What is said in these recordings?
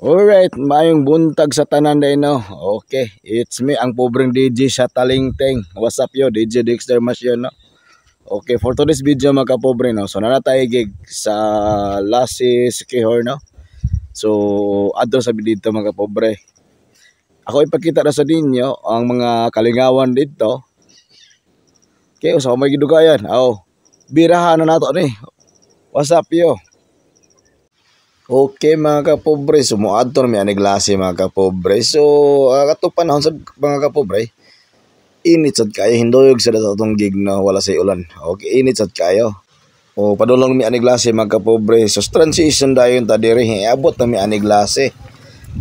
Alright, mayong buntag sa tanan day no. Okay, it's me ang pobreng DJ sa Talingteng. What's up yo, DJ Dexter Masyon no. Okay, for today's video mga kapobre no. So nanatay gig sa Lassie Sikihor no. So adto sa dito mga kapobre. Ako ipakita na sa ninyo ang mga kalingawan dito. Okay, usa may gidugayan. Birahan na nato ni. What's up yo? Okay mga kapobre, sumuadto na may aniglase mga kapobre. So, katong panahon sa mga kapobre, init sad kayo, hindoyog sa atong gig na wala sa ulan. Okay, init sad kayo. O padulong may aniglase mga kapobre. So, transition dayon ta diri, abot na may aniglase.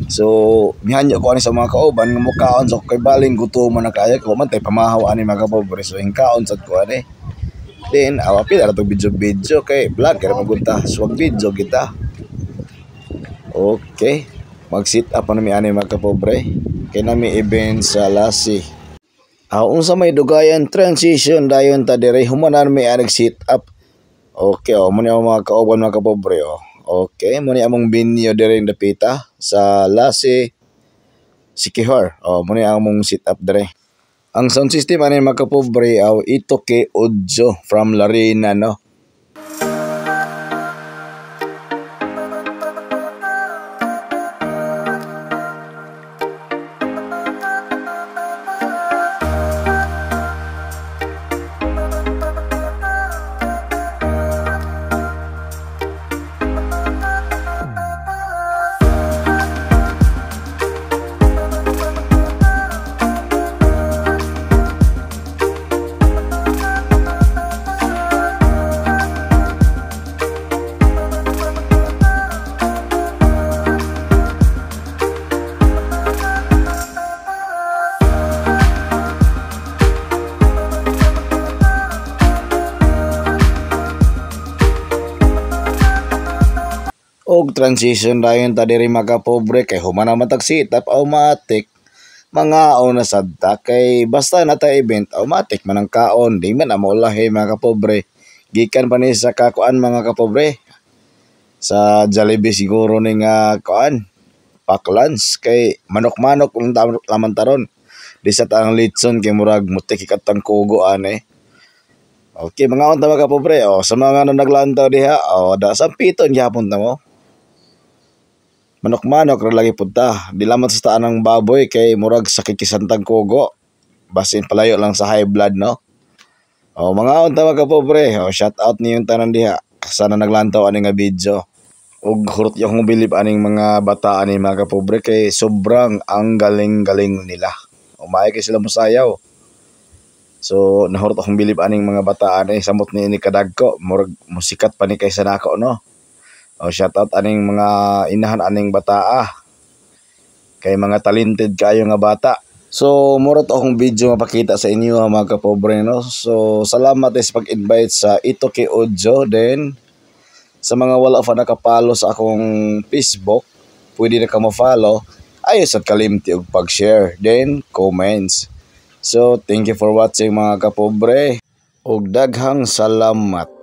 So, mihanyo ko ani sa mga kauban, mukaon so kay baling gutuman na kaya ko man tay pamahaw ani mga kapobre. So, hingkaon sad ko ani. Then, awapil ara to video kay vlogger magunta, swag video kita. Okay, mag-sit up na mi ani mga kapobre. Kay nami event sa Lassie. Unsa may dugayan transition dayon ta dire humanan mi anig sit up. Okay, mo ni mga kauban mga kapobre Okay, mo ni among binyo dire dapita sa Lassie Sikihor. Mo ni among sit up dire. Ang sound system ani mga kapobre ito kay Audio from Larina no. Og transition dayon ta diri mga kapobre kay humana matag setup automatic mga na sadta kay basta na ta event automatic man ang kaon di man amo lahi mga kapobre gikan pa ni sa kakuan mga kapobre sa Jollibee siguro ning kuan pack lunch kay manok-manok laman taron di sa tang litson kay murag mutik ikatang kugo ani. Okay mga unta mga kapobre sa mga naglantaw diha da sa piton gyapon ta mo. Manok-manok ra lagi punta. Di lamang sa taan ng baboy kay murag sa kikisantang kugo. Basin palayo lang sa high blood no. Mga unta mga kapobre, shout out niyo yung tanan diha. Sana naglantaw ani nga video. Ug hurot yung bilib aning mga bata ani mga kapobre kay sobrang ang galing-galing nila. Umay kay sila mosayaw. So nahurot akong bilib aning mga bata ani samot ni kadagko murag musikat pa ni kaysa nako no. Shout out aning mga inahan aning bataa. Kay mga talented kayo nga bata. So mura to akong video mapakita sa inyo mga kapobre no. So salamat sa pag-invite sa ito kay Audio. Then sa mga wala pa nakapalo sa akong Facebook, pwede na ka mo-follow. Ayos at kalimti og pag-share. Then comments. So thank you for watching mga kapobre. Og daghang salamat.